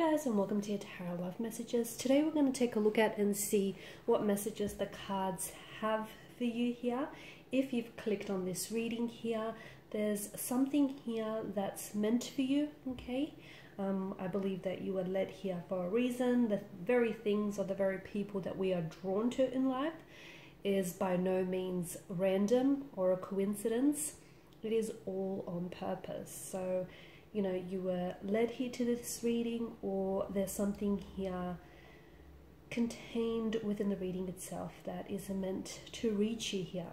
guys, and welcome to your Tarot Love Messages. Today we're going to take a look at and see what messages the cards have for you here. If you've clicked on this reading here, there's something here that's meant for you, okay? I believe that you were led here for a reason. The very things or the very people that we are drawn to in life is by no means random or a coincidence. It is all on purpose. So you know, you were led here to this reading, or there's something here contained within the reading itself that is meant to reach you here.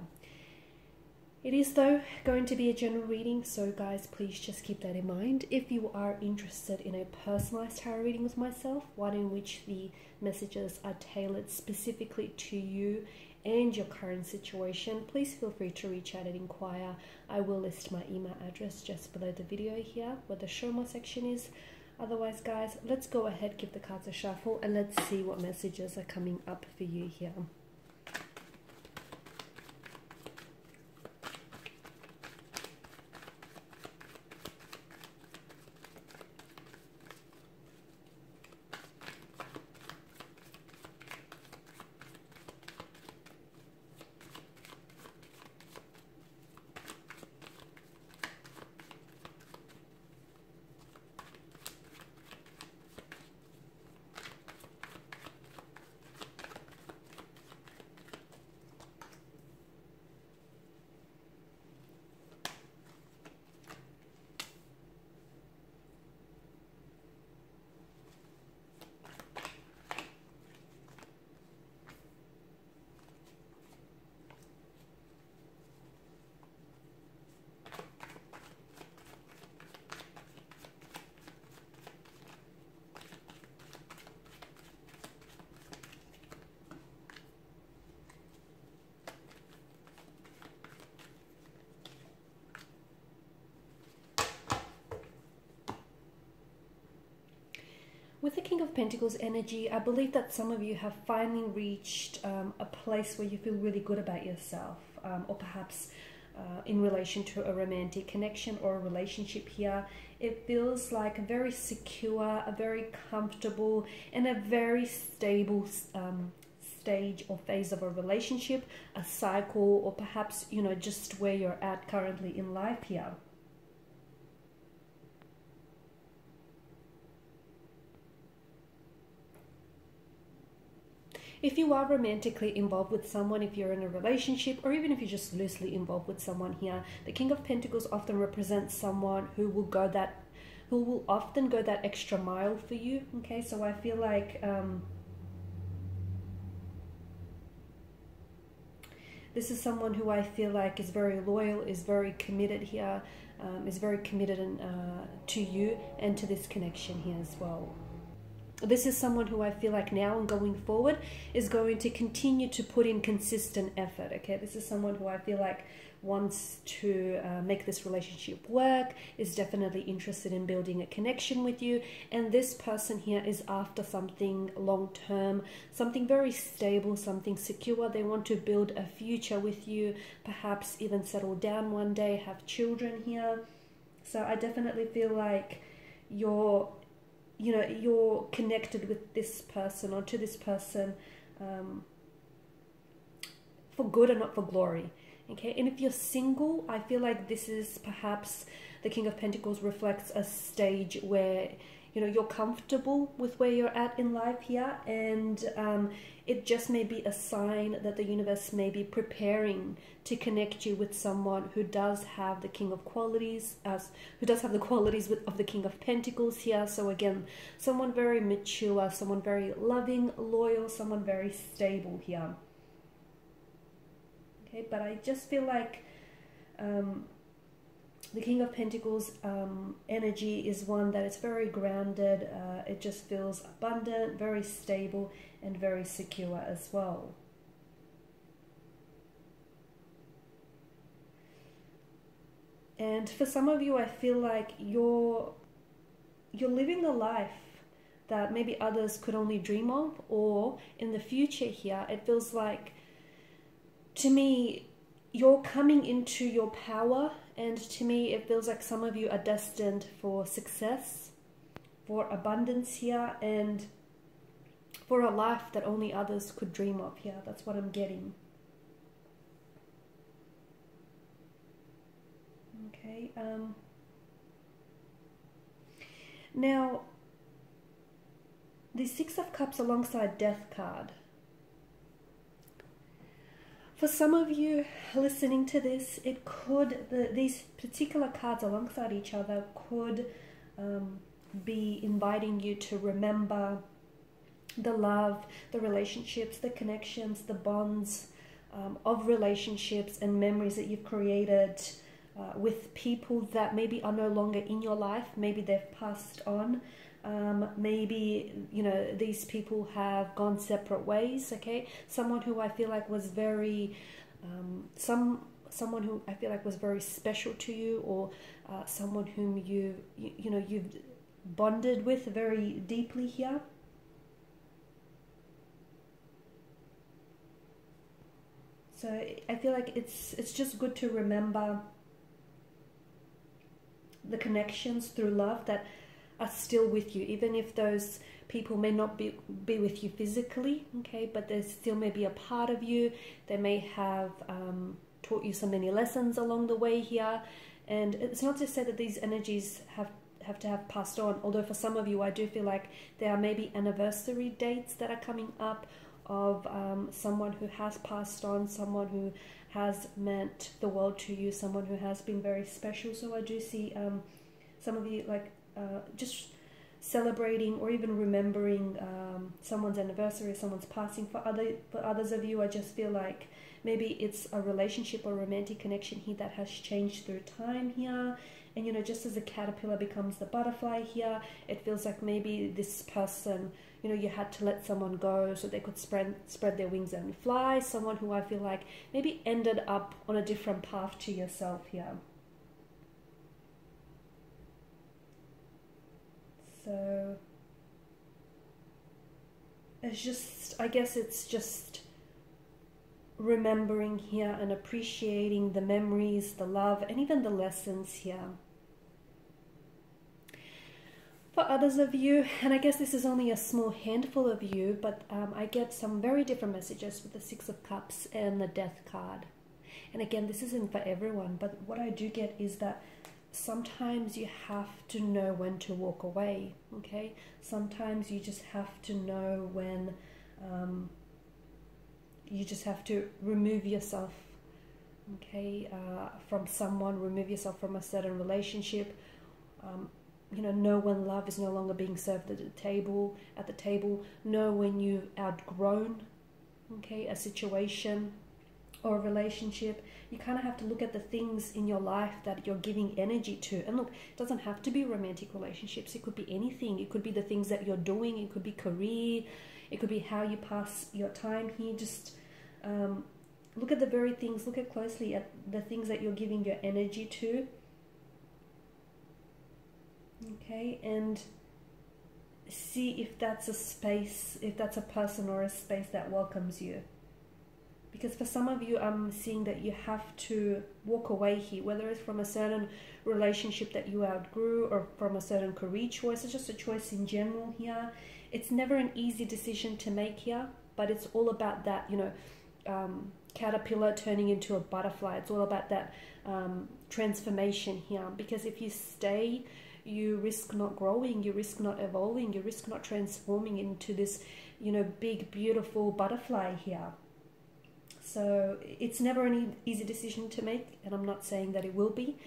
It is, though, going to be a general reading, so guys, please just keep that in mind. If you are interested in a personalized tarot reading with myself, one in which the messages are tailored specifically to you and your current situation, please feel free to reach out and inquire. I will list my email address just below the video here where the show more section is. Otherwise, guys, let's go ahead, give the cards a shuffle, and let's see what messages are coming up for you here. With the King of Pentacles energy, I believe that some of you have finally reached a place where you feel really good about yourself, or perhaps in relation to a romantic connection or a relationship here. It feels like a very secure, a very comfortable, and a very stable stage or phase of a relationship, a cycle, or perhaps, you know, just where you're at currently in life here. If you are romantically involved with someone, if you're in a relationship, or even if you're just loosely involved with someone here, the King of Pentacles often represents someone who will often go that extra mile for you. Okay, so I feel like this is someone who I feel like is very loyal, is very committed here, is very committed to you and to this connection here as well. This is someone who I feel like now and going forward is going to continue to put in consistent effort, okay? This is someone who I feel like wants to make this relationship work, is definitely interested in building a connection with you, and this person here is after something long-term, something very stable, something secure. They want to build a future with you, perhaps even settle down one day, have children here. So I definitely feel like you're connected with this person or to this person for good and not for glory. Okay, and if you're single, I feel like this is perhaps the King of Pentacles reflects a stage where, you know, you're comfortable with where you're at in life here, and it just may be a sign that the universe may be preparing to connect you with someone who does have the King of Qualities, who does have the qualities of the King of Pentacles here. So again, someone very mature, someone very loving, loyal, someone very stable here. Okay, but I just feel like the King of Pentacles energy is one that is very grounded. It just feels abundant, very stable, and very secure as well. And for some of you, I feel like you're living a life that maybe others could only dream of, or in the future here, it feels like, to me, you're coming into your power, and to me it feels like some of you are destined for success, for abundance here, and for a life that only others could dream of here. That's what I'm getting. Okay. Now, the Six of Cups alongside Death card. For some of you listening to this, it could, these particular cards alongside each other could be inviting you to remember the love, the relationships, the connections, the bonds of relationships and memories that you've created with people that maybe are no longer in your life. Maybe they've passed on. Maybe, you know, these people have gone separate ways, okay? Someone who I feel like was very, someone who I feel like was very special to you, or someone whom you've bonded with very deeply here. So I feel like it's just good to remember the connections through love that are still with you, even if those people may not be with you physically, okay, but they still may be a part of you. They may have taught you so many lessons along the way here, and it's not to say that these energies have to have passed on, although for some of you I do feel like there are maybe anniversary dates that are coming up of someone who has passed on, someone who has meant the world to you, someone who has been very special. So I do see some of you like just celebrating or even remembering someone's anniversary, someone's passing. For others of you, I just feel like maybe it's a relationship or romantic connection here that has changed through time here. And, you know, just as a caterpillar becomes the butterfly here, it feels like maybe this person, you know, you had to let someone go so they could spread their wings and fly. Someone who I feel like maybe ended up on a different path to yourself here. So it's just, I guess it's just remembering here and appreciating the memories, the love, and even the lessons here. For others of you, and I guess this is only a small handful of you, but I get some very different messages with the Six of Cups and the Death card. And again, this isn't for everyone, but what I do get is that sometimes you have to know when to walk away, okay? Sometimes you just have to know when you just have to remove yourself, okay, from someone, remove yourself from a certain relationship. You know when love is no longer being served at the table, know when you've outgrown, okay, a situation or a relationship. You kind of have to look at the things in your life that you're giving energy to. And look, it doesn't have to be romantic relationships. It could be anything. It could be the things that you're doing. It could be career. It could be how you pass your time here. Just look at the very things, look at closely at the things that you're giving your energy to. Okay, and see if that's a space, if that's a person or a space that welcomes you. Because for some of you, I'm seeing that you have to walk away here, whether it's from a certain relationship that you outgrew or from a certain career choice. It's just a choice in general here. It's never an easy decision to make here, but it's all about that, you know, caterpillar turning into a butterfly. It's all about that transformation here. Because if you stay, you risk not growing, you risk not evolving, you risk not transforming into this, you know, big, beautiful butterfly here. So it's never an easy decision to make, and I'm not saying that it will be,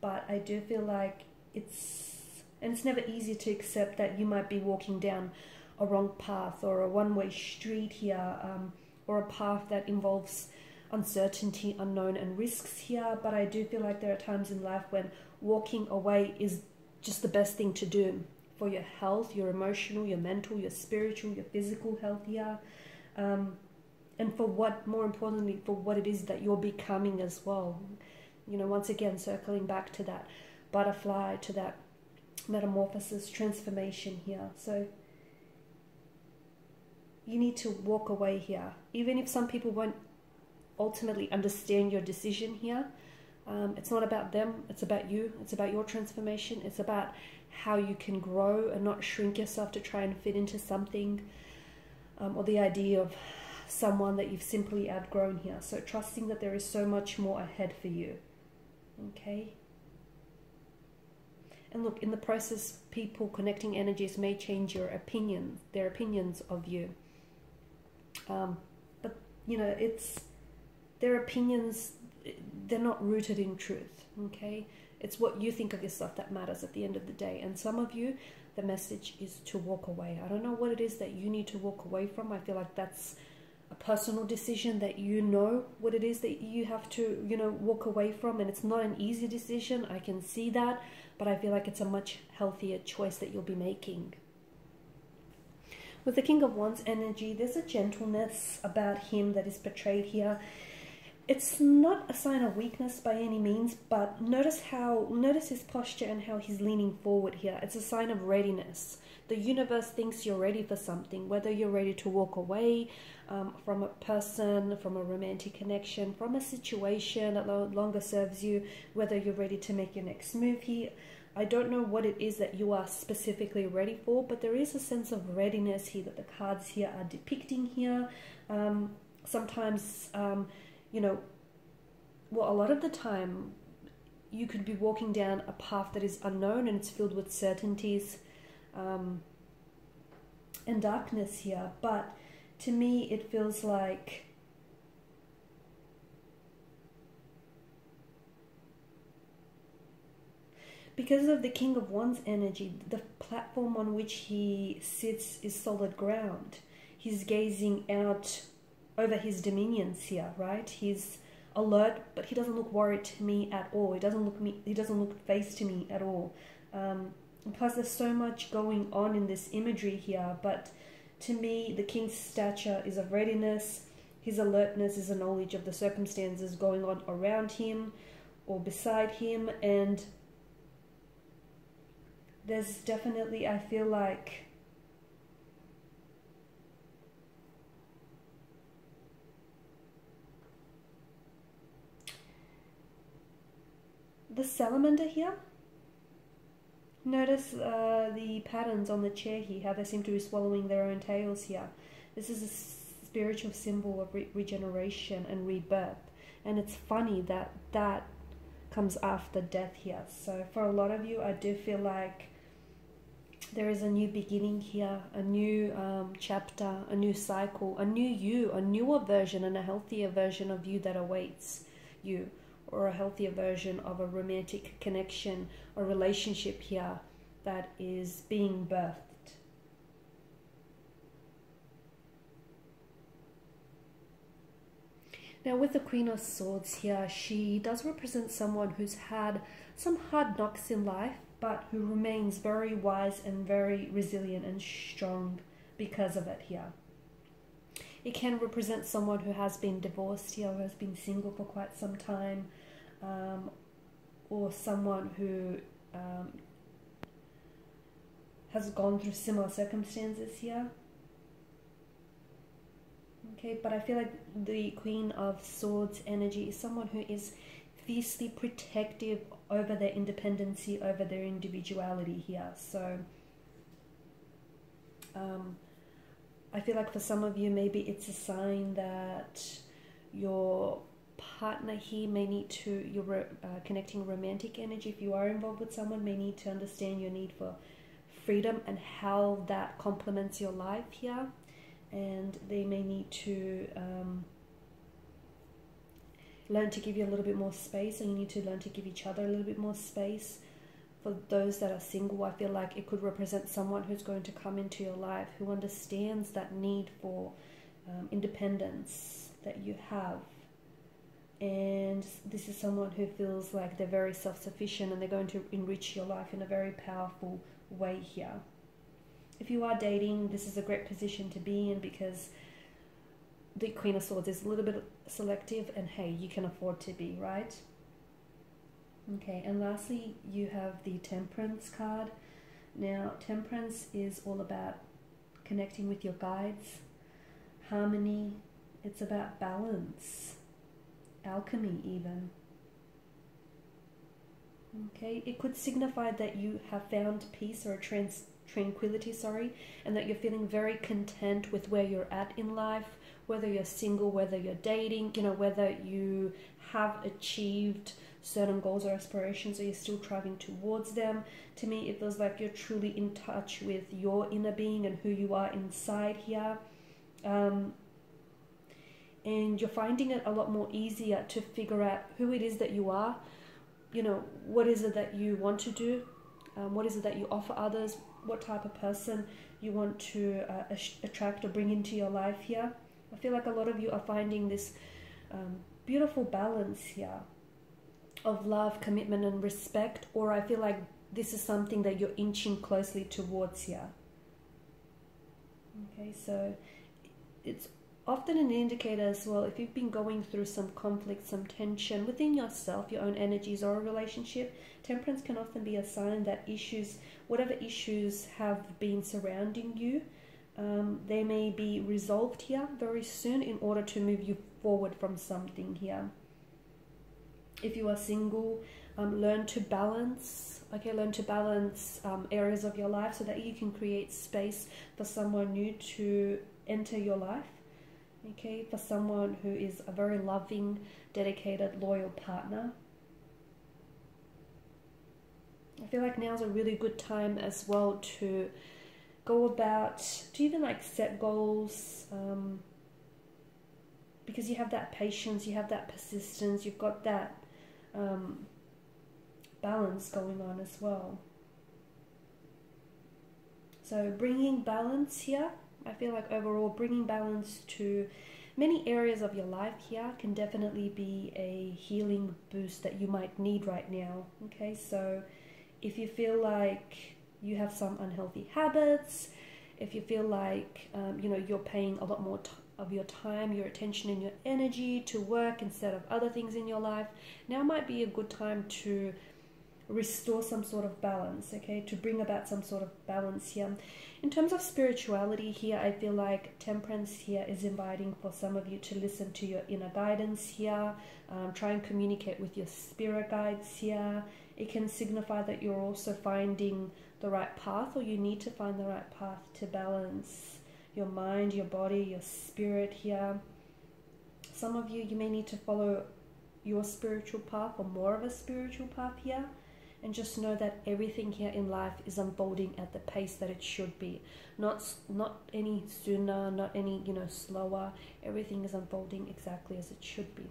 but I do feel like it's never easy to accept that you might be walking down a wrong path or a one-way street here, or a path that involves uncertainty, unknown, and risks here. But I do feel like there are times in life when walking away is just the best thing to do for your health, your emotional, your mental, your spiritual, your physical health here. And for what, more importantly, for what it is that you're becoming as well. You know, once again, circling back to that butterfly, to that metamorphosis, transformation here. So you need to walk away here. Even if some people won't ultimately understand your decision here, it's not about them, it's about you. It's about your transformation. It's about how you can grow and not shrink yourself to try and fit into something, or the idea of someone that you've simply outgrown here. So trusting that there is so much more ahead for you. Okay. And look, in the process, people connecting energies may change their opinions of you. But, you know, it's their opinions, they're not rooted in truth, okay? It's what you think of yourself that matters at the end of the day. And some of you, the message is to walk away. I don't know what it is that you need to walk away from. I feel like that's a personal decision, that you know what it is that you have to, you know, walk away from. And it's not an easy decision. I can see that. But I feel like it's a much healthier choice that you'll be making. With the King of Wands energy, there's a gentleness about him that is portrayed here. It's not a sign of weakness by any means, but notice his posture and how he's leaning forward here. It's a sign of readiness. The universe thinks you're ready for something, whether you're ready to walk away from a person, from a romantic connection, from a situation that no longer serves you, whether you're ready to make your next move here. I don't know what it is that you are specifically ready for, but there is a sense of readiness here that the cards here are depicting here. Sometimes, you know, well, a lot of the time you could be walking down a path that is unknown and it's filled with certainties and darkness here. But to me, it feels like because of the King of Wands energy, the platform on which he sits is solid ground. He's gazing out over his dominions here, right? He's alert, but he doesn't look worried to me at all. He doesn't look phased to me at all. Plus, there's so much going on in this imagery here. But to me, the king's stature is of readiness. His alertness is a knowledge of the circumstances going on around him or beside him, and there's definitely, I feel like, the salamander here. Notice the patterns on the chair here, how they seem to be swallowing their own tails here. This is a spiritual symbol of regeneration and rebirth. And it's funny that that comes after death here. So for a lot of you, I do feel like there is a new beginning here, a new chapter, a new cycle, a new you, a newer version and a healthier version of you that awaits you, or a healthier version of a romantic connection or relationship here that is being birthed. Now with the Queen of Swords here, she does represent someone who's had some hard knocks in life, but who remains very wise and very resilient and strong because of it here. It can represent someone who has been divorced here, or has been single for quite some time, or someone who has gone through similar circumstances here. Okay, but I feel like the Queen of Swords energy is someone who is fiercely protective over their independency, over their individuality here. So I feel like for some of you, maybe it's a sign that your partner here may need to, you're connecting romantic energy, if you are involved with someone, may need to understand your need for freedom and how that complements your life here. And they may need to learn to give you a little bit more space, and you need to learn to give each other a little bit more space. For those that are single, I feel like it could represent someone who's going to come into your life who understands that need for independence that you have. And this is someone who feels like they're very self-sufficient and they're going to enrich your life in a very powerful way here. If you are dating, this is a great position to be in, because the Queen of Swords is a little bit selective, and hey, you can afford to be, right? Okay, and lastly, you have the Temperance card. Now, Temperance is all about connecting with your guides, harmony. It's about balance, alchemy even. Okay, it could signify that you have found peace or tranquility, and that you're feeling very content with where you're at in life, whether you're single, whether you're dating, whether you have achieved certain goals or aspirations or you're still driving towards them. To me, it feels like you're truly in touch with your inner being and who you are inside here. And you're finding it a lot more easier to figure out who it is that you are. What is it that you want to do? What is it that you offer others? What type of person you want to attract or bring into your life here? I feel like a lot of you are finding this beautiful balance here of love, commitment, and respect, or I feel like this is something that you're inching closely towards here. Okay, so it's often an indicator as well, if you've been going through some conflict, some tension within yourself, your own energies, or a relationship. Temperance can often be a sign that whatever issues have been surrounding you, they may be resolved here very soon in order to move you forward from something here. If you are single, learn to balance areas of your life so that you can create space for someone new to enter your life. Okay, for someone who is a very loving, dedicated, loyal partner. I feel like now's a really good time as well to go about, to even set goals, because you have that patience, you have that persistence, you've got that balance going on as well. So bringing balance here, I feel like overall bringing balance to many areas of your life here can definitely be a healing boost that you might need right now. Okay, so if you feel like you have some unhealthy habits, if you feel like you're paying a lot more of your time, your attention, and your energy to work instead of other things in your life, now might be a good time to restore some sort of balance, okay, to bring about some sort of balance here. In terms of spirituality here, I feel like temperance here is inviting for some of you to listen to your inner guidance here, try and communicate with your spirit guides here. It can signify that you're also finding the right path, or you need to find the right path to balance your mind, your body, your spirit here. Some of you may need to follow your spiritual path, or more of a spiritual path here, and just know that everything here in life is unfolding at the pace that it should be. Not any sooner, not any slower. Everything is unfolding exactly as it should be.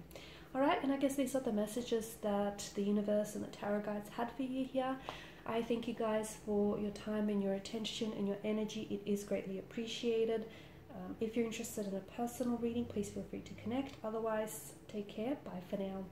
Alright, and I guess these are the messages that the universe and the tarot guides had for you here. I thank you guys for your time and your attention and your energy. It is greatly appreciated. If you're interested in a personal reading, please feel free to connect. Otherwise, take care. Bye for now.